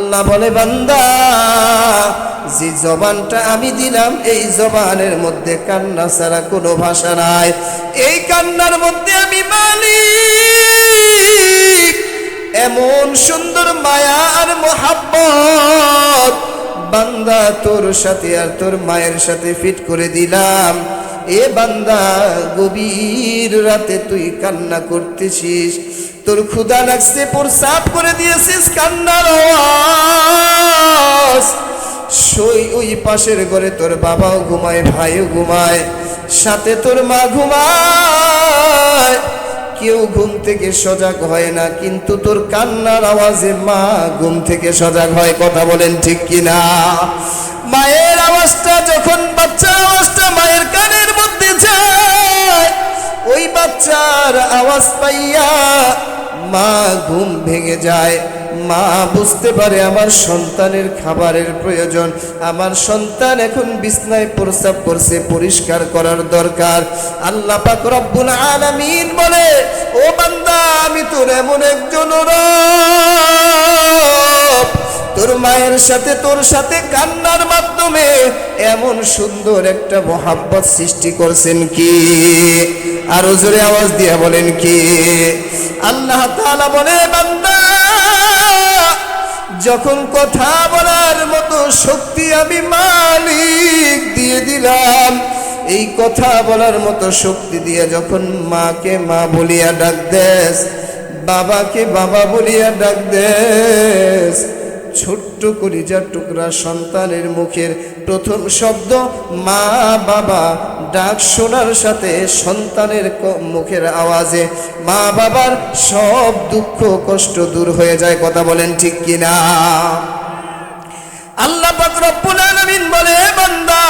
আল্লাহ বলে, বান্দা, যে জবানটা আমি দিলাম এই জবানের মধ্যে কান্না ছাড়া কোনো ভাষা নাই। এই কান্নার মধ্যে আমি মালিক। এমন সুন্দর মায়া আর মোহাব্বত বান্দা তোর সাথে আর তোর মায়ের সাথে ফিট করে দিলাম। এ বান্দা, গভীর রাতে তুই কান্না করতেছিস, তোর ক্ষুধা লাগছে, প্রস্রাব করে দিয়েছিস, কান্নার আওয়াজ। ওই পাশের ঘরে তোর বাবাও ঘুমায়, ভাইও ঘুমায়, সাথে তোর মা ঘুমায়। কেউ ঘুম থেকে সজাগ হয় না, কিন্তু তোর কান্নার আওয়াজে মা ঘুম থেকে সজাগ হয়। কথা বলেন ঠিক কিনা? মায়ের আওয়াজটা যখন, বাচ্চার আওয়াজটা মায়ের কানের মধ্যে যায়, ওই বাচ্চার আওয়াজ পাইয়া মা ঘুম ভেঙে যায়। মা বুঝতে পারে আমার সন্তানের খাবারের প্রয়োজন, আমার সন্তান এখন বিছনায় প্রস্রাব করছে, পরিষ্কার করার দরকার। আল্লাহ পাক রব্বুল আলামিন বলে, ও বান্দা, আমি তোর এমন একজন রব, তোর মায়ের সাথে তোর সাথে কান্নার মাধ্যমে এমন সুন্দর একটা মোহাব্বত সৃষ্টি করছেন। কি? আরো জোরে আওয়াজ দিয়ে বলেন কি? আল্লাহ তাআলা বলে, বান্দা, যখন কথা বলার মতো শক্তি আমি মালিক দিয়ে দিলাম, এই কথা বলার মতো শক্তি দিয়ে যখন মাকে মা বলিয়া ডাক দেস, বাবাকে বাবা বলিয়া ডাক দেস, ছোট্ট কলিজার টুকরা সন্তানের মুখের প্রথম শব্দ মা বাবা ডাক শোনার সাথে সন্তানের মুখের আওয়াজে মা বাবার সব দুঃখ কষ্ট দূর হয়ে যায়। কথা বলেন ঠিক কিনা? আল্লাহ পাক রব্বুল আলামিন বলে, বান্দা,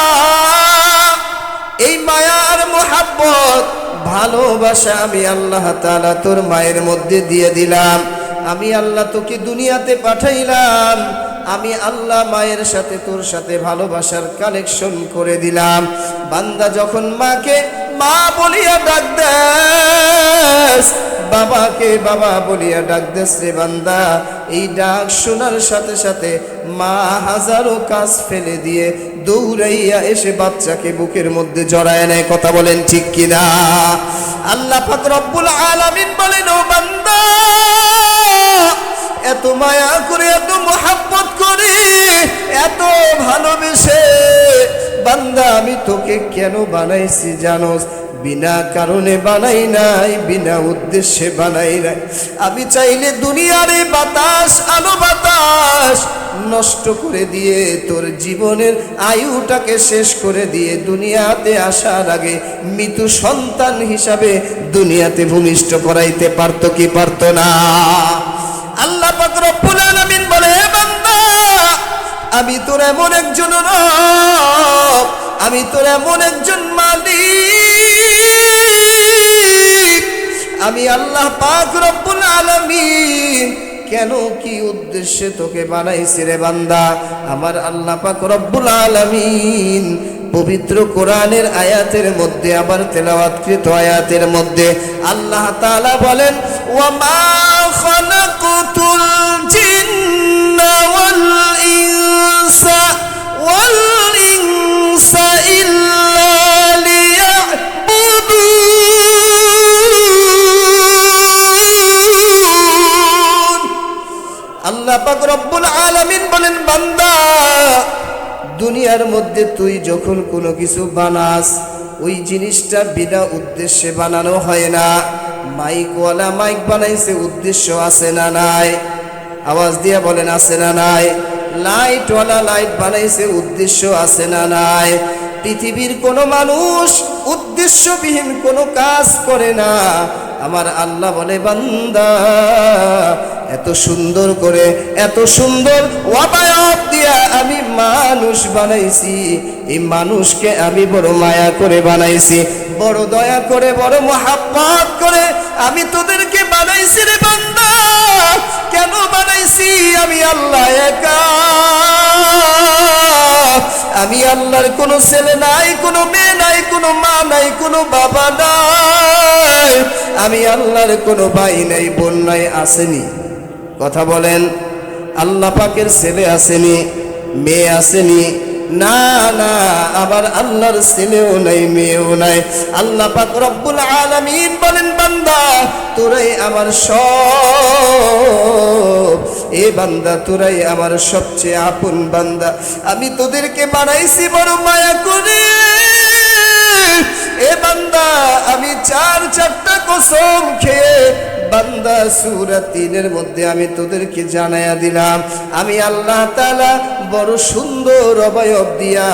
এই মায়ার মোহাব্বত ভালোবাসা আমি আল্লাহ তাআলা তোর মায়ের মধ্যে দিয়ে দিলাম। আমি আল্লাহ তোকে দুনিয়াতে পাঠাইলাম, আমি আল্লাহ মায়ের সাথে তোর সাথে ভালোবাসার কালেকশন করে দিলাম। বান্দা যখন মাকে মা বলিয়া ডাক দেস, বাবাকে বাবা বলিয়া ডাক দেস রে বান্দা, এই ডাক শোনার সাথে সাথে মা হাজারো কাজ ফেলে দিয়ে দৌড়াইয়া এসে বাচ্চাকে বুকের মধ্যে জড়ায় নেয়। কথা বলেন ঠিক কিনা? আল্লাহ পাক রব্বুল আলামিন বলেন, ও বান্দা, এত মায়া করে, এত মোহাব্বত করে, এত ভালোবেসে বান্দা আমি তোকে কেন বানাইছি জানোস? বিনা কারণে বানাই নাই, বিনা উদ্দেশ্যে বানাই নাই। আমি চাইলে দুনিয়ার এই বাতাস, আলো বাতাস নষ্ট করে দিয়ে তোর জীবনের আয়ুটাকে শেষ করে দিয়ে দুনিয়াতে আসার আগে মৃত্যু সন্তান হিসাবে দুনিয়াতে ভূমিষ্ঠ করাইতে পারতো কি পারতো না? আল্লাহ পাক রব্বুল আলামিন বলে, বান্দা, আমি তোর এমন একজন রব, আমি তোর এমন একজন মালিক, আমি আল্লাহ পাক রব্বুল আলামিন কেন কি উদ্দেশ্যে তোকে বানাইছি রে বান্দা? আমার আল্লাহ পাক রব্বুল আলামিন পবিত্র কোরআনের আয়াতের মধ্যে, আবার তেলাওয়াতকৃত আয়াতের মধ্যে আল্লাহ তাআলা বলেন, ওয়া মা খালাকুতুল জিন্না ওয়াল ইনসা ইল্লা লিয়াবুদুন। আল্লাহ পাক রব্বুল আলামিন বলেন, বান্দা, দুনিয়ার মধ্যে তুই যখন কোনো কিছু বানাস, ওই জিনিসটা বিনা উদ্দেশ্যে বানানো হয় না। মাইকওয়ালা মাইক বানাইছে, উদ্দেশ্য আছে না নাই? আওয়াজ দিয়ে বলেন, আছে না নাই? লাইটওয়ালা লাইট বানাইছে, উদ্দেশ্য আছে না নাই? পৃথিবীর কোনো মানুষ উদ্দেশ্যবিহীন কোনো কাজ করে না। আমার আল্লাহ বলে, বান্দা, এত সুন্দর করে, এত সুন্দর অবয়ব দিয়া আমি মানুষ বানাইছি, এই মানুষকে আমি বড় মায়া করে বানাইছি, বড় দয়া করে, বড় মোহাব্বত করে আমি তোদেরকে বানাইছি রে বান্দা। কেন বানাইছি? আমি আল্লাহ একা, আমি আল্লাহর কোনো ছেলে নাই, কোনো মেয়ে নাই, কোনো মা নাই, কোনো বাবা নাই, আমি আল্লাহর কোনো ভাই নাই, বোন নাই। আসেনি? কথা বলেন, আল্লাহ পাকের ছেলে আসেনি, মেয়ে আসেনি? না না, আবার আল্লাহর ছেলেও নাই, মেয়েও নাই। আল্লাহ পাক রব্বুল আলামিন বলেন, বান্দা তোরাই আমার সব, এ বান্দা তোরাই আমার সবচেয়ে আপন বান্দা। আমি তোদেরকে বানাইছি বড় মায়া করে। এ বান্দা আমি চারটা কসম খেয়ে বান্দা সূরা ৩-এর মধ্যে আমি তোদেরকে জানায়া দিলাম, আমি আল্লাহ তাআলা বড় সুন্দর অবয়ব দিয়া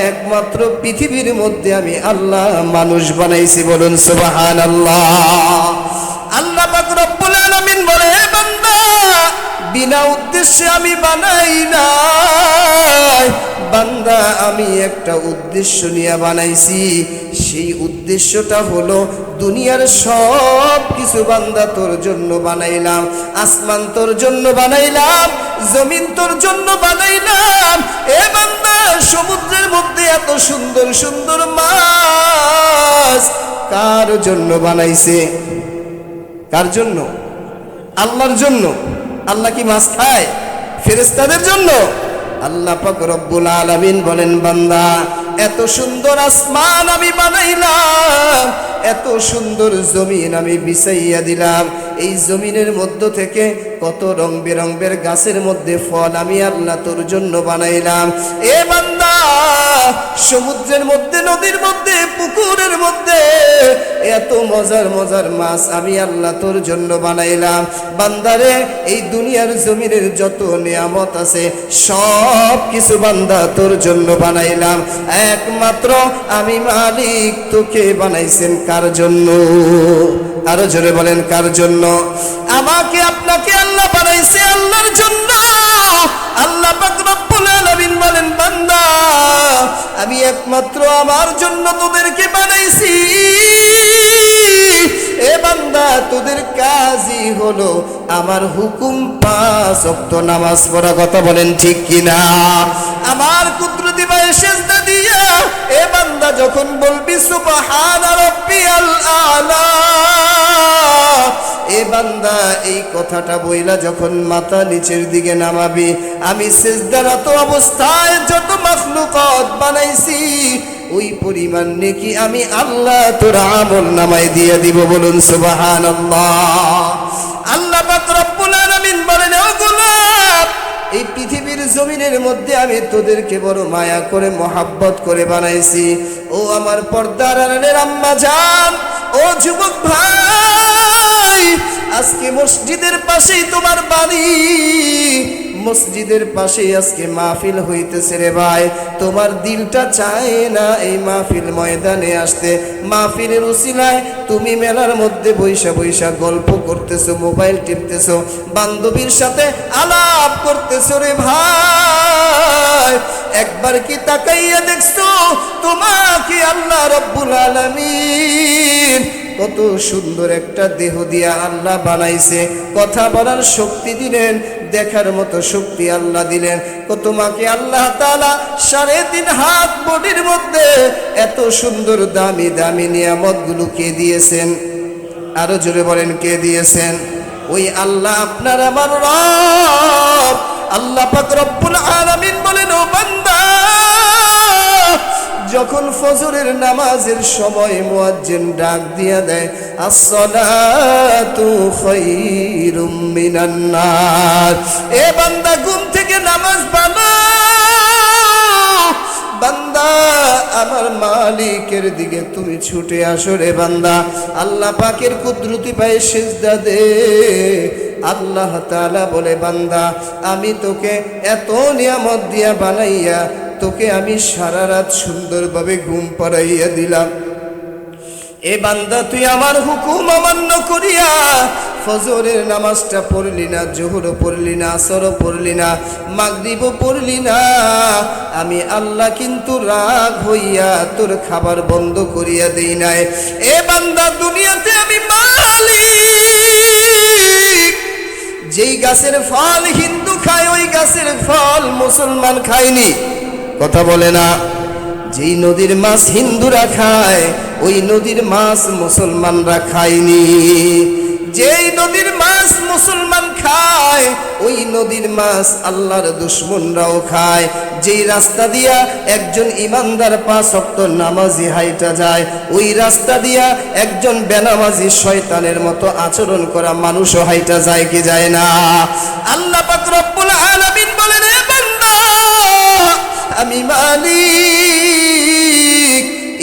একমাত্র পৃথিবীর মধ্যে আমি আল্লাহ মানুষ বানাইছি। বলুন সুবহানাল্লাহ। আল্লাহ পাক রব্বুল আলামিন বলে, হে বান্দা বিনা উদ্দেশ্যে আমি বানাই নাই বান্দা, আমি একটা উদ্দেশ্য নিয়ে বানাইছি। সেই উদ্দেশ্যটা হলো দুনিয়ার সব কিছু বান্দা তোর জন্য বানাইলাম। আসমান তোর জন্য বানাইলাম, জমিন তোর জন্য বানাইলাম। এ বান্দা সমুদ্রের মধ্যে এত সুন্দর সুন্দর মাছ কার জন্য বানাইছে? কার জন্য? আল্লাহর জন্য। আল্লাহ কি মাছ খায়? ফেরেশতাদের জন্য। আল্লাহ পাক রব্বুল আলামিন বলেন, বান্দা এত সুন্দর আসমান আমি বানাইলাম, এত সুন্দর জমিন আমি বিছাইয়া দিলাম। এই জমিনের মধ্য থেকে কত রং বেরঙের গাছের মধ্যে ফল আমি আল্লাহ তোর জন্য বানাইলাম। এ বান্দা সমুদ্রের মধ্যে, নদীর মধ্যে, পুকুরের মধ্যে এত মজার মজার মাছ আমি আল্লাহ তোর জন্য বানাইলাম। বান্দারে এই দুনিয়ার জমিনের যত নিয়ামত আছে সব কিছু বান্দা তোর জন্য বানাইলাম। একমাত্র আমি মালিক তোকে বানাইছেন কার জন্য? আরো জোরে বলেন, কার জন্য? আমাকে আপনাকে আল্লাহ বানাইছে আল্লাহর জন্য। আল্লাহ পাক রব্বুল আলামিন বলেন, বান্দা আমি একমাত্র আমার জন্য তোদেরকে বানাইছি। এ বান্দা তোদের কাজই হলো আমার হুকুম ৫ ওয়াক্ত নামাজ পড়া। কথা বলেন ঠিক কিনা? আমার কুদরতি পায়ে সিজদা দিয়া এ বান্দা যখন বলবি সুবহান রাব্বিয়াল আলা, এ বান্দা এই কথাটা বইলা যখন মাথা নিচের দিকে নামাবি, আমি সিজদারত অবস্থায় যত মাখলুকাত বানাইছি ওই পরিমাণ নেকি আমি আল্লাহ তোর আমল নামায় দিয়ে দিব। বলুন সুবহানাল্লাহ। আল্লাহ পাক রব্বুল আলামিন বলেন, ও গোলাম এই পৃথিবীর জমিনের মধ্যে আমি তোদেরকে বড় মায়া করে মহাব্বত করে বানাইছি। ও আমার পর্দার আড়ালের আম্মা জান, ও যুবক ভাই, আজকে মসজিদের পাশেই তোমার বাড়ি, মসজিদের পাশে আজকে মাহফিল হইতেছে রে ভাই। তোমার দিলটা চায় না এই মাহফিল ময়দানে আসতে। মাহফিলের উসিলায় তুমি মেলার মধ্যে বৈশা বৈশা গল্প করতেছো, মোবাইল টিপতেছো, বান্ধবীর সাথে আলাপ করতেছো রে ভাই। একবার কি তাকাইয়া দেখছো তোমাকে আল্লাহ রব্বুল আলামিন কত সুন্দর একটা দেহ দিয়া আল্লাহ বানাইছে, কথা বলার শক্তি দিলেন, দেখার মতো শক্তি আল্লাহ দিলেন। তোমাকে আল্লাহ তাআলা ৩.৫ হাত বডির মধ্যে এত সুন্দর দামি দামি নিয়ামতগুলো কে দিয়েছেন? আরো জোরে বলেন, কে দিয়েছেন? ওই আল্লাহ আপনার আমার রব। আল্লাহ পাক রব্বুল আলামিন বলেন, ও বান্দা যখন ফজরের নামাজের সময় মুয়াজ্জিন ডাক দিয়া দেয়, আসসালাতু খায়রুম মিনান নার, এ বান্দা ঘুম থেকে নামাজ পড়ো। বান্দা আমার মালিকের দিকে তুমি ছুটে আসো রে বান্দা। আল্লাহ পাকের কুদরতি পায়ে সিজদা দে। আল্লাহ তাআলা বলে, বান্দা আমি তোকে এত নিয়ামত দিয়া বানাইয়া তোকে আমি সারা রাত সুন্দরভাবে ঘুম পাড়াইয়া দিলাম। এ বান্দা তুই আমার হুকুম অমান্য করিয়া ফজরের নামাজটা পড়লি না, জোহরও পড়লি না, আসরও পড়লি না, মাগরিবও পড়লি না। আমি আল্লাহ কিন্তু রাগ হইয়া তোর খাবার বন্ধ করিয়া দেই নাই। এ বান্দা দুনিয়াতে আমি মালিক। যেই গাছের ফল হিন্দু খায় ওই গাছের ফল মুসলমান খায়নি। কথা বলে না? যেই নদীর মাছ হিন্দুরা খায় ওই নদীর মাছ মুসলমানরা খায়নি। যেই নদীর মাছ মুসলমান খায় ওই নদীর মাছ আল্লাহর দুশমনরাও খায়। যেই রাস্তা দিয়া একজন ইমানদার 5 ওয়াক্ত নামাজি হাইটা যায় ওই রাস্তা দিয়া একজন বেনামাজি শয়তানের মতো আচরণ করা মানুষও হাইটা যায় কি যায় না? আল্লাহ পাক রব্বুল আলামিন বলেন, এ বান্দা আমি মালিক,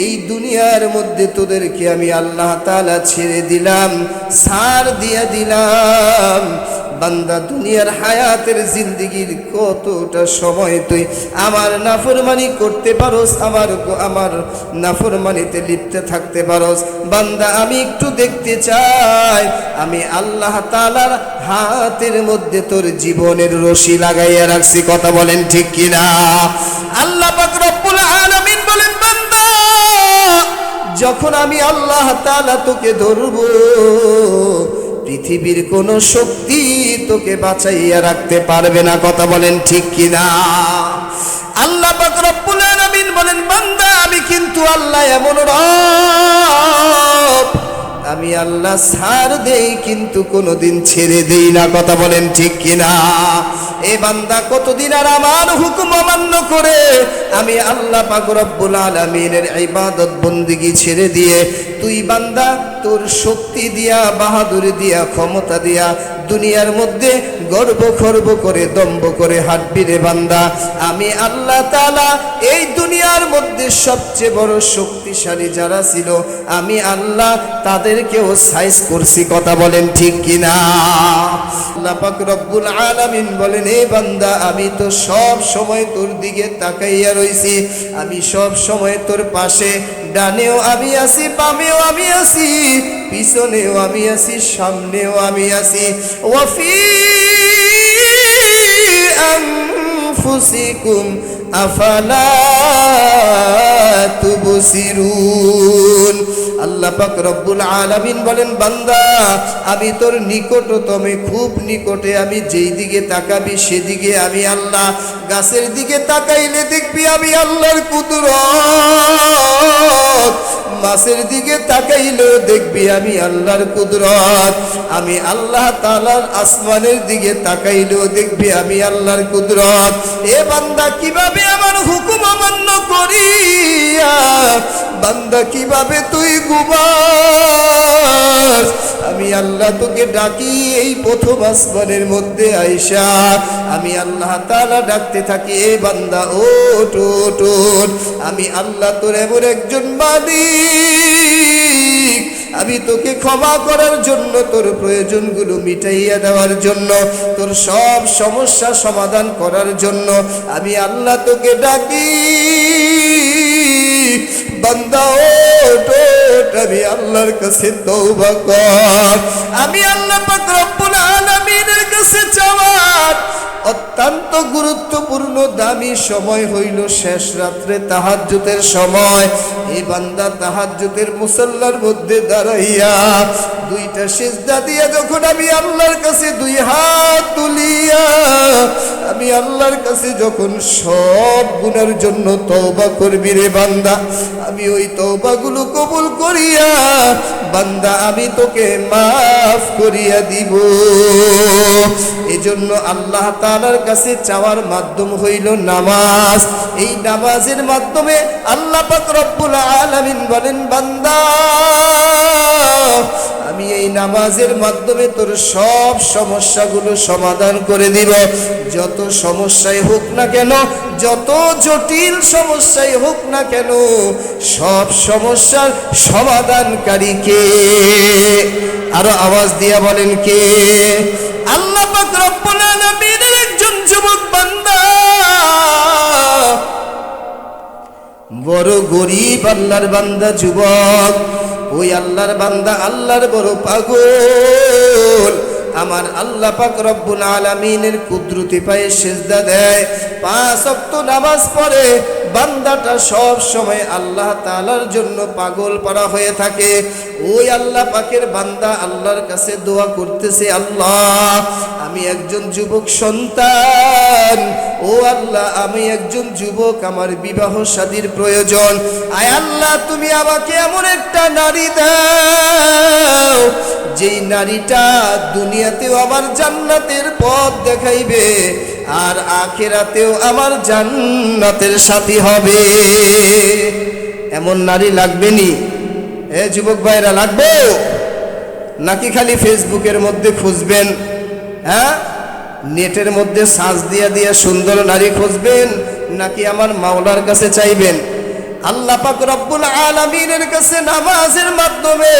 এই দুনিয়ার মধ্যে তোদেরকে আমি আল্লাহ তাআলা ছেড়ে দিলাম, ছাড় দিয়ে দিলাম। বান্দা দুনিয়ার হায়াতের জিন্দেগির কতটা সময় তুই আমার নাফরমানি করতে পারোস, আমার নাফরমানিতে লিপ্ত থাকতে পারোস। বান্দা আমি একটু দেখতে চাই আমি আল্লাহ তাআলার হাতের মধ্যে তোর জীবনের রশি লাগাইয়া রাখছি। কথা বলেন ঠিক কিনা? আল্লাহ পাক রব্বুল আলামিন বলেন, বান্দা যখন আমি আল্লাহ তাআলা তোকে ধরব পৃথিবীর কোন শক্তি তোকে বাঁচাইয়া রাখতে পারবে না। কথা বলেন ঠিক কিনা? আল্লাহ পাক রব্বুল আলামিন বলেন, বান্দা আমি কিন্তু আল্লাহ এমন রব, আমি আল্লাহ ছাড় দেই কিন্তু কোনোদিন ছেড়ে দেই না। কথা বলেন ঠিক কিনা? এ বান্দা কতদিন আর আমার হুকুম অমান্য করে আমি আল্লাহ পাক রব্বুল আলামিনের ইবাদত বন্দেগী ছেড়ে দিয়ে তুই বান্দা তোর শক্তি দিয়া, বাহাদুরি দিয়া, ক্ষমতা দিয়া দুনিয়ার মধ্যে গর্ব খর্ব করে দম্ভ করে হাঁটবি রে বান্দা। আমি আল্লাহ তাআলা এই দুনিয়ার মধ্যে সবচেয়ে বড় শক্তিশালী যারা ছিল আমি আল্লাহ তাদেরকেও সাইজ করছি। কথা বলেন ঠিক কিনা? আল্লাহ পাক রব্বুল আলামিন বলেন, এ বান্দা আমি তো সব সময় তোর দিকে তাকাইয়া রইছি, আমি সব সময় তোর পাশে, ডানেও আমি আছি, বামেও আমি আছি, পিছনেও আমি আছি, সামনেও আমি আছি। ওয়াফি আনফুসিকুম আফালা তুবসিরুন। আল্লাহ পাক রব্বুল আলামিন বলেন, বান্দা আমি তোর নিকটতমে, খুব নিকটে, আমি যেই দিকে তাকাবি সেদিকে আমি আল্লাহ। গাছের দিকে তাকাইলে দেখবি আমি আল্লাহর কুদরত, মাছের দিকে তাকাইলেও দেখবি আমি আল্লাহর কুদরত, আমি আল্লাহ তাআলার আসমানের দিকে তাকাইলেও দেখবি আমি আল্লাহর কুদরত। এ বান্দা কিভাবে আমার হুকুম অমান্য করিয়া বান্দা কিভাবে তুই ঘুমাস? আমি আল্লাহ তোকে ডাকি এই প্রথম আসমানের মধ্যে আইসা আমি আল্লাহ তাআলা ডাকতে থাকি, এ বান্দা ওঠ ওঠ ওঠ, আমি আল্লাহ তোর এমন একজন মালিক, আমি তোকে ক্ষমা করার জন্য, তোর প্রয়োজনগুলো মিটাইয়া দেওয়ার জন্য, তোর সব সমস্যা সমাধান করার জন্য আমি আল্লাহ তোকে ডাকি। বান্দা ওঠ ওঠ, আমি আল্লাহর কাছে তওবা কর। আমি আল্লাহ পাক রব্বুল আলামিনের কাছে চাওয়ার অত্যন্ত গুরুত্বপূর্ণ দামি সময় হইল শেষ রাত্রে তাহাজ্জুদের সময়। এই বান্দা তাহাজ্জুদের মুসাল্লার মধ্যে দাঁড়াইয়া দুইটা সিজদা দিয়া যখন আমি আল্লাহর কাছে দুই হাত তুলিয়া আমি আল্লাহর কাছে যখন সব গুনার জন্য তওবা করবি রে বান্দা, আমি ওই তওবাগুলো কবুল করিয়া বান্দা আমি তোকে মাফ করিয়া দিব। এজন্য আল্লাহ তাআলার কাছে চাওয়ার মাধ্যম হইল নামাজ। এই নামাজের মাধ্যমে আল্লাহ পাক রব্বুল আলামিন বলেন, বান্দা আমি এই নামাজের মাধ্যমে তোর সব সমস্যাগুলো সমাধান করে দিব। যত সমস্যাই হোক না কেন, যত জটিল সমস্যাই হোক না কেন, সব সমস্যার সমাধানকারী কে? আরো আওয়াজ দিয়া বলেন কে? আল্লাহ পাক রব্বুল আলামিনের একজন যুবক বান্দা, বড় গরিব আল্লাহর বান্দা যুবক, ওই আল্লাহর বান্দা আল্লাহর বড় পাগল। আমার আল্লাহ পাক রব্বুল আলামিনের কুদরতি পায়ে সিজদা দেয়, 5 ওয়াক্ত নামাজ পড়ে। বান্দাটা সব সময় আল্লাহ তাআলার জন্য পাগল পারা হয়ে থাকে। ওই আল্লাহ পাকের বান্দা আল্লাহর কাছে দোয়া করতেছে, আল্লাহ আমি একজন যুবক সন্তান, ও আল্লাহ আমি একজন যুবক, আমার বিবাহ শাদীর প্রয়োজন। আয় আল্লাহ তুমি আমাকে এমন একটা নারী দাও যেই নারীটা দুনিয়াতেও আমার জান্নাতের পথ দেখাইবে আর আখিরাতেও আমার জান্নাতের সাথী হবে। এমন নারী লাগবে নি? যুবক ভাইরা, লাগবে নাকি খালি ফেসবুকের মধ্যে খুঁজবেন? হ্যাঁ, নেটের মধ্যে সার্চ দিয়া সুন্দর নারী খুঁজবেন, নাকি আমার মাওলার কাছে চাইবেন? আল্লাহ পাক রব্বুল আলামিনের কাছে নামাজের মাধ্যমে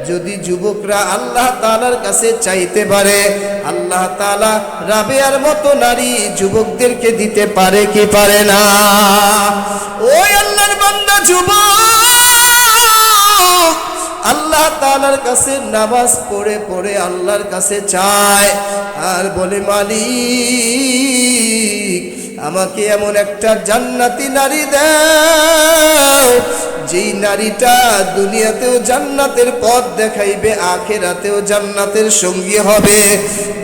যদি যুবকরা আল্লাহ তাআলার কাছে চাইতে পারে, আল্লাহ তাআলা রাবেয়ার মতো নারী যুবকদেরকে দিতে পারে কি পারে না? ওই আল্লাহর বান্দা যুবক আল্লাহ তাআলার কাছে নামাজ পড়ে পড়ে আল্লাহর কাছে চায় আর বলে, মালিক আমাকে এমন একটা জান্নাতি নারী দাও, যেই নারীটা দুনিয়াতেও জান্নাতের পথ দেখাইবে, আখিরাতেও জান্নাতের সঙ্গী হবে।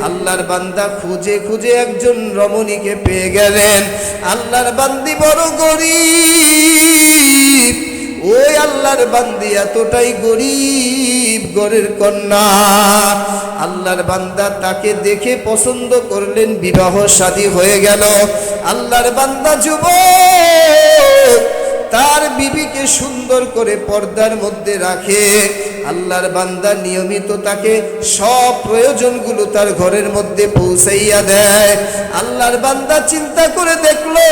আল্লাহর বান্দা খুঁজে খুঁজে একজন রমণীকে পেয়ে গেলেন। আল্লাহর বান্দি বড় গরিব, ওই আল্লাহর বান্দি এতটাই গরিব, ঘরের কন্যা। আল্লাহর বান্দা তাকে দেখে পছন্দ করলেন, বিবাহ শাদী হয়ে গেল। আল্লাহর বান্দা যুবক তার বিবিকে সুন্দর করে পর্দার মধ্যে রাখে। আল্লাহর বান্দা নিয়মিত তাকে সব প্রয়োজনগুলো তার ঘরের মধ্যে পৌঁছাইয়া দেয়। আল্লাহর বান্দা চিন্তা করে দেখলো,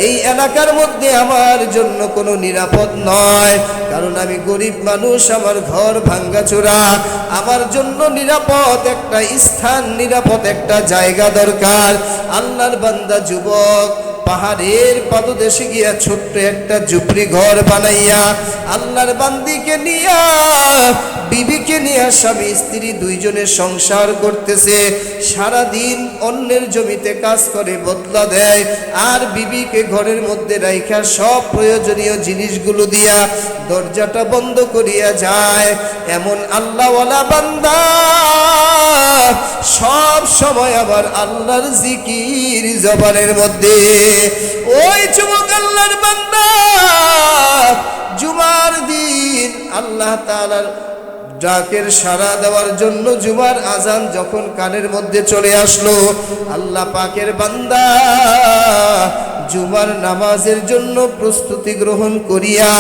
এই এলাকার মধ্যে আমার জন্য কোনো নিরাপদ নয়, কারণ আমি গরিব মানুষ, আমার ঘর ভাঙ্গাচোরা, আমার জন্য নিরাপদ একটা স্থান, নিরাপদ একটা জায়গা দরকার। আল্লাহর বান্দা যুবক পাহাড়ের পাদদেশে গিয়া ছোট্ট একটা ঝুপড়ি ঘর বানাইয়া আল্লাহর বান্দিকে নিয়া, বিবিকে নিয়া স্বামী স্ত্রী দুইজনে সংসার করতেছে। সারাদিন অন্যের জমিতে কাজ করে বদলা দেয়, আর বিবিকে ঘরের মধ্যে রাইখা সব প্রয়োজনীয় জিনিসগুলো দিয়া দরজাটা বন্ধ করিয়া যায়। এমন আল্লাহওয়ালা বান্দা সব সময় আবার আল্লাহর জিকির জবানের মধ্যে। ওই যুবক আল্লাহর বান্দা জুমার দিন আল্লাহ তাআলার ডাকের সাড়া দেওয়ার জন্য জুমার আজান যখন কানের মধ্যে চলে আসলো, আল্লাহ পাকের বান্দা জুমার নামাজের জন্য প্রস্তুতি গ্রহণ করিয়া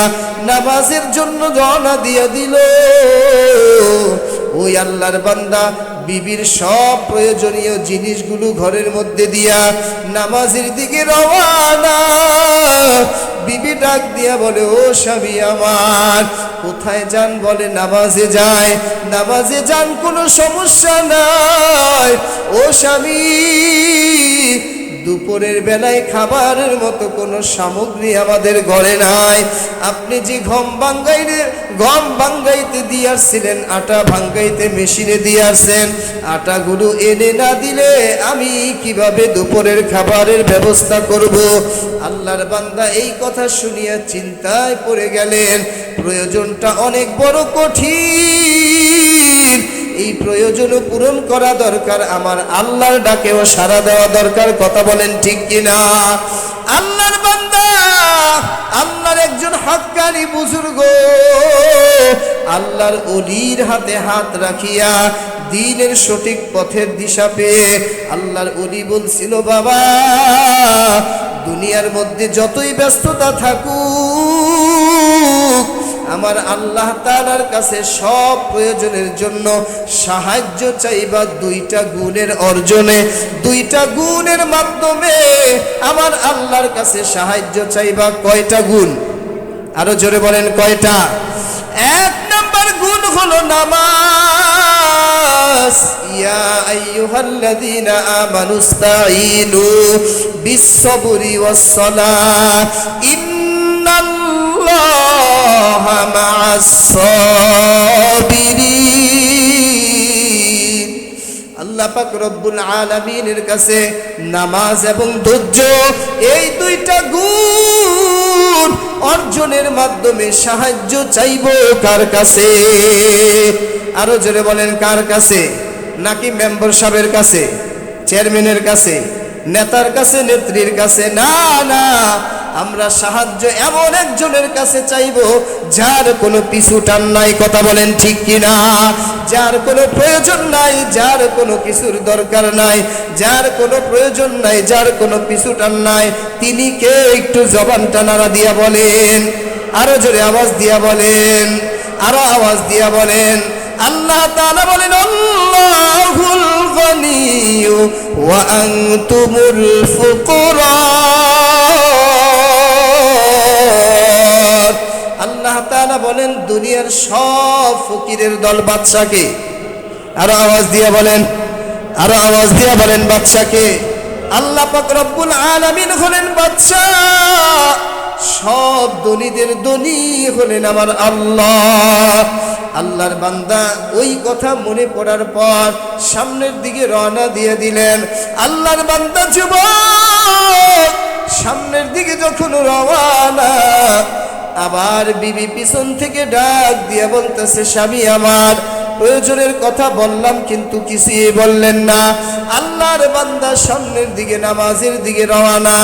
নামাজের জন্য রওনা দিয়ে দিল। ওই আল্লাহর বান্দা বিবির সব প্রয়োজনীয় জিনিসগুলো ঘরের মধ্যে দিয়া নামাজের দিকে রওনা। বিবি ডাক দিয়া বলে, ও স্বামী আমার, কোথায় যান? বলে, নামাজে যায়। নামাজে যান, কোনো সমস্যা নাই। ও স্বামী, দুপুরের বেলায় খাবারের মতো কোনো সামগ্রী আমাদের ঘরে নাই। আপনি যে গম ভাঙ্গাইতে দিয়ে আসছিলেন, আটা ভাঙ্গাইতে মেশিনে দিয়ে আসছেন, আটাগুলো এনে না দিলে আমি কিভাবে দুপুরের খাবারের ব্যবস্থা করব? আল্লাহর বান্দা এই কথা শুনিয়া চিন্তায় পড়ে গেলেন। প্রয়োজনটা অনেক বড় কঠিন, এই প্রয়োজনও পূরণ করা দরকার, আমার আল্লাহর ডাকেও সাড়া দেওয়া দরকার। কথা বলেন ঠিক কিনা? আল্লাহর বান্দা আল্লাহর একজন হক্কানি বুজুর্গ, আল্লাহর ওলির হাতে হাত রাখিয়া দ্বীনের সঠিক পথের দিশা পেয়ে আল্লাহর ওলি বলছিল, বাবা, দুনিয়ার মধ্যে যতই ব্যস্ততা থাকুক, আমার আল্লাহ তাআলার কাছে সব প্রয়োজনের জন্য সাহায্য চাইবা দুইটা গুণের অর্জনে, দুইটা গুণের মাধ্যমে আমার আল্লাহর কাছে সাহায্য চাইবা। কয়টা গুণ? আরো জোরে বলেন, কয়টা? এক নাম্বার গুণ হলো নামাজ। ইয়া আইয়ুহাল্লাযীনা আমানুস্তাঈনু বিস-সাবরি ওয়াস-সালাহ ইন্নাল্লাহা মা'আস-সাবিরিন। আল্লাহ পাক রব্বুল আলামিনের কাছে নামাজ এবং ধৈর্য, এই দুইটা গুণ অর্জনের মাধ্যমে সাহায্য চাইব কার কাছে? আরো জোরে বলেন, কার কাছে? নাকি মেম্বার সাহেবের কাছে, চেয়ারম্যানের কাছে, নেতার কাছে, নেত্রীর কাছে? না না, আমরা সাহায্য এমন একজনের কাছে চাইব যার কোনো পিছু টান নাই, কথা বলেন ঠিক কিনা, যার কোনো প্রয়োজন নাই, যার কোনো কিছুর দরকার নাই, যার কোনো প্রয়োজন নাই, যার কোনো পিছু টান নাই। তিনি কে? একটু জবানটা নাড়া দিয়া বলেন, আরো জোরে আওয়াজ দিয়া বলেন, আরো আওয়াজ দিয়া বলেন। আল্লাহ তাআলা বলেন আল্লাহুল গনিয়্যু ওয়া আনতুমুল ফুকরা। আল্লাহ তাআলা বলেন দুনিয়ার সব ফকিরের দল বাদশাকে। আরো আওয়াজ দিয়া বলেন, আরো আওয়াজ দিয়া বলেন বাদশাকে। আল্লাহ পাক রব্বুল আলামিন হলেন বাদশা, সব ধনীদের ধনী হলেন আমার আল্লাহ। আল্লাহর বান্দা ওই কথা মনে পড়ার পর সামনের দিকে রওনা দিয়ে দিলেন। আল্লাহর বান্দা যুবক সামনের দিকে যখন রওনা, আবার বিবি পিছন থেকে ডাক দিয়ে বলতেছে, স্বামী আমার প্রয়োজনের কথা বললাম কিন্তু কিছুই বললেন না। আল্লাহর বান্দা সামনের দিকে নামাজের দিকে রওনা।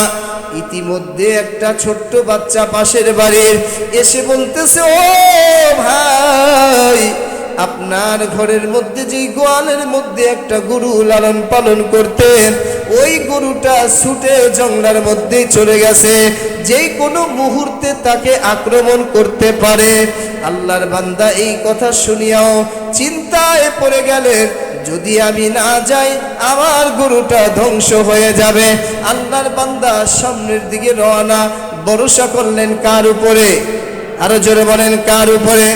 ইতিমধ্যে একটা ছোট্ট বাচ্চা পাশের বাড়ির এসে বলতেছে, ও ভাই, আপনার ঘরের মধ্যে যেই গোয়ালের মধ্যে একটা গরু লালন পালন করতেন, ওই গরুটা ছুটে জঙ্গলের মধ্যে চলে গেছে, যেই কোনো মুহূর্তে তাকে আক্রমণ করতে পারে। আল্লাহর বান্দা এই কথা শুনিয়াও চিন্তায় পড়ে গেলেন, যদি আমি না যাই আমার গরুটা ধ্বংস হয়ে যাবে। আল্লাহর বান্দা সামনের দিকে রওনা। ভরসা করলেন কার উপরে? আরো জোরে বলেন, কার উপরে?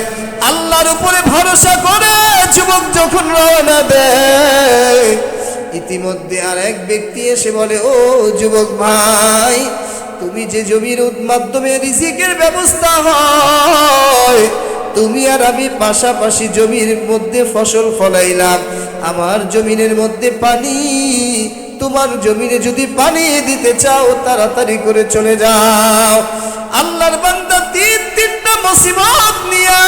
আল্লাহর উপরে ভরসা করে যুবক যখন রওনা দেয়, ইতিমধ্যে আর এক ব্যক্তি এসে বলে, ও যুবক ভাই, তুমি যে জমির মাধ্যমে রিজিকের ব্যবস্থা হয়, তুমি আর আমি পাশাপাশি জমির মধ্যে ফসল ফলাইলাম, আমার জমিনের মধ্যে পানি, তোমার জমিনে যদি পানি দিতে চাও তাড়াতাড়ি করে চলে যাও। আল্লাহর বান্দা তিনটা মুসিবত নিয়া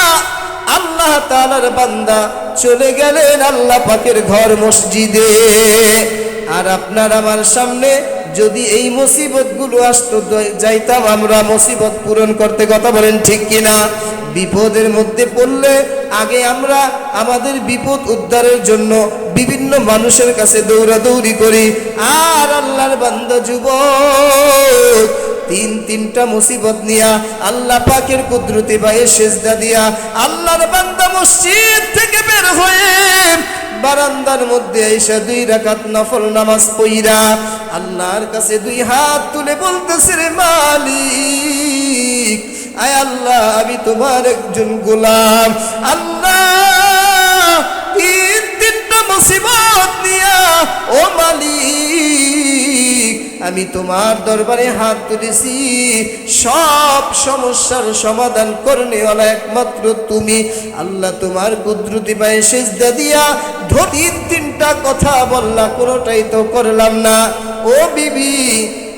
আল্লাহ তাআলার বান্দা চলে গেলেন আল্লাহ পাকের ঘর মসজিদে। আর আপনার আমার সামনে যদি এই মুসিবতগুলো আসতো, যাইতাম আমরা মুসিবত পূরণ করতে, কথা বলেন ঠিক কিনা। বিপদের মধ্যে পড়লে আগে আমরা আমাদের বিপদ উদ্ধারের জন্য বিভিন্ন মানুষের কাছে দৌড়াদৌড়ি করি। আর আল্লাহর বান্দা যুবক তিনটা মুসিবত নিয়া আল্লাহ পাকের কুদরতি পায়ে সেজদা দিয়া আল্লাহর বান্দা মসজিদ থেকে বের হয়ে বারান্দার মধ্যে এসে 2 রাকাত নফল নামাজ পড়া আল্লাহর কাছে 2 হাত তুলে বলতেছে, রে মালিক, আয় আল্লাহ, আমি তোমার একজন গোলাম। আল্লাহ তিনটা মুসিবত নিয়া ও মালিক আমি তোমার দরবারে হাত তুলেছি, সব সমস্যার সমাধান করনেওয়ালা একমাত্র তুমি। আল্লাহ তোমার কুদরতি পায়ে সেজদা দিয়া ধরি 3টা কথা বললা, কোনোটাই তো করলাম না। ও বিবি,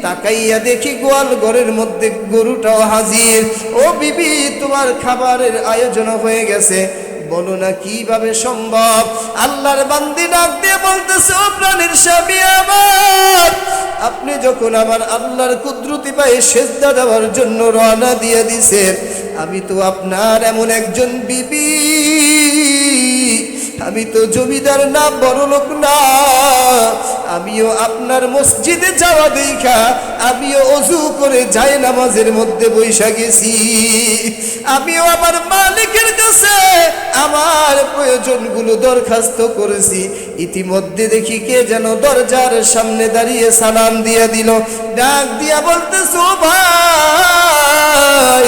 তাকাইয়া দেখি গোয়াল ঘরের মধ্যে গরুটাও হাজির। ও বিবি, তোমার খাবারের আয়োজন হয়ে গেছে, বলো না কিভাবে সম্ভব? আল্লাহর বান্দি ডাক দিয়ে বলতেছে, ও প্রাণের স্বামী আমার, আপনি যখন আমার আল্লাহর কুদরতি পায়ে সেজদা দেওয়ার জন্য রওনা দিয়ে দিছেন, আমি তো আপনার এমন একজন বিবি, আমি তো জমিদার না, বড় লোক না, আমিও আপনার মসজিদে যাওয়া দেখা আমিও ওযু করে যাই নামাজের মধ্যে বৈশা গেছি। আমিও আমার মালিকের কাছে আমার প্রয়োজনগুলো দরখাস্ত করেছি। ইতিমধ্যে দেখি কে যেন দরজার সামনে দাঁড়িয়ে সালাম দিয়ে দিল, ডাক দিয়া বলতেছে, ও ভাই,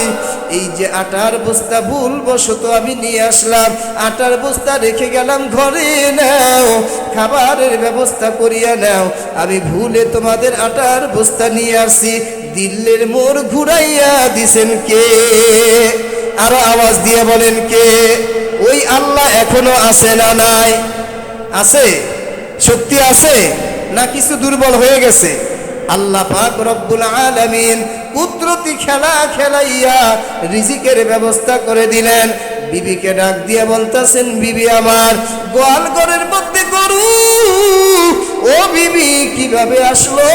এই যে আটার বস্তা ভুলবশত আমি নিয়ে আসলাম, আটার বস্তা রেখে গেলাম ঘরে, নাও খাবারের ব্যবস্থা করিয়া নাও। আমি ভুলে তোমাদের আটার বস্তা নিয়ে আসছি। দিল্লির মোড় ঘুরাইয়া দিছেন কে? আরো আওয়াজ দিয়ে বলেন কে? ওই আল্লাহ এখনো আছে না নাই? আছে? শক্তি আছে না কিছু দুর্বল হয়ে গেছে? আল্লাহ পাক রব্বুল আলামিন কুদরতি খেলা খেলাইয়া রিজিকের ব্যবস্থা করে দিলেন। বিবিকে ডাক দিয়ে বলতেছেন, বিবি আমার, গোয়াল ঘরের মধ্যে গরু, ও বিবি কিভাবে আসলো?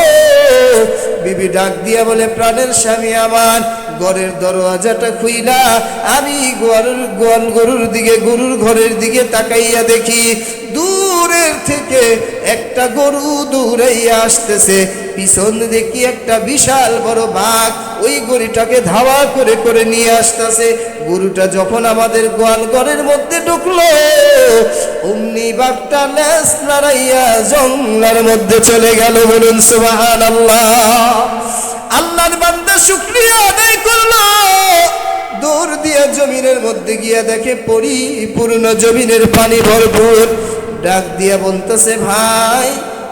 বিবি ডাক দিয়া বলে, প্রাণের স্বামী আমার, ঘরের দরওয়াজাটা খুইলা আমি গরুর দিকে, গরুর ঘরের দিকে তাকাইয়া দেখি দূরের থেকে একটা গরু দৌড়াইয়া আসতেছে, পিছন দেখি একটা বিশাল বড় বাঘ ওই গরুটাকে ধাওয়া করে করে নিয়ে আসতেছে। গরুটা যখন আমাদের গোয়াল ঘরের মধ্যে ঢুকলো, অমনি বাঘটা লেজ নাড়াইয়া জঙ্গলের মধ্যে চলে গেল। বলুন সুবহানাল্লাহ। আল্লাহর বান্দা শুকরিয়া আদায় করলো, দৌড় দিয়া জমিনের মধ্যে গিয়া দেখে পরিপূর্ণ জমিনের পানি ভরপুর। ডাক দিয়া বলতেছে, ভাই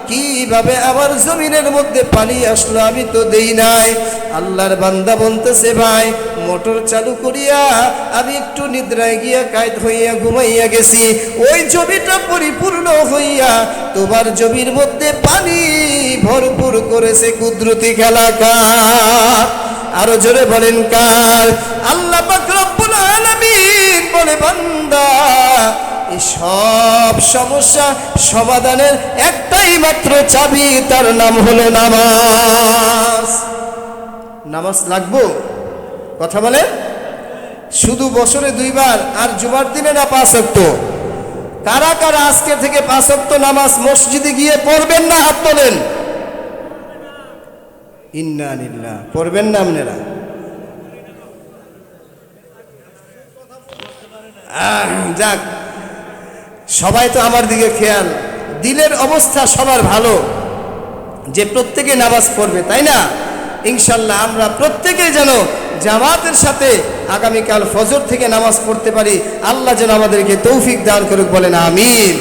কিভাবে আবার জমিনের মধ্যে পানি আসলো, আমি তো দেই নাই। আল্লাহর বান্দা বলতেছে, ভাই মোটর চালু করিয়া আমি একটু নিদ্রায় গিয়া কায়দ হইয়া ঘুমাইয়া গেছি, ওই জমিটা পরিপূর্ণ হইয়া তোমার জমির মধ্যে পানি ভরপুর করেছে। কুদরতি খেলা কার? আরো জোরে বলেন কার? আল্লাহ পাক রব্বুল আলামিন বলে, বান্দা এই সব সমস্যা সমাধানের একটাই মাত্র চাবি, তার নাম হলো নামাজ। নামাজ লাগবো? কথা বলে। শুধু বছরে 2 বার, আর জুমার দিনে না 5 ওয়াক্ত? কারা কারা আজকে থেকে 5 ওয়াক্ত নামাজ মসজিদে গিয়ে পড়বেন না? হাত তোলেন। ইন্না লিল্লাহ। পড়বেন না আপনারা? যাক, সবাই তো আমার দিকে খেয়াল, দিলের অবস্থা সবার ভালো যে প্রত্যেকে নামাজ পড়বে, তাই না? ইনশাল্লাহ আমরা প্রত্যেকেই যেন জামাতের সাথে আগামীকাল ফজর থেকে নামাজ পড়তে পারি। আল্লাহ যেন আমাদেরকে তৌফিক দান করুক, বলেন আমিন।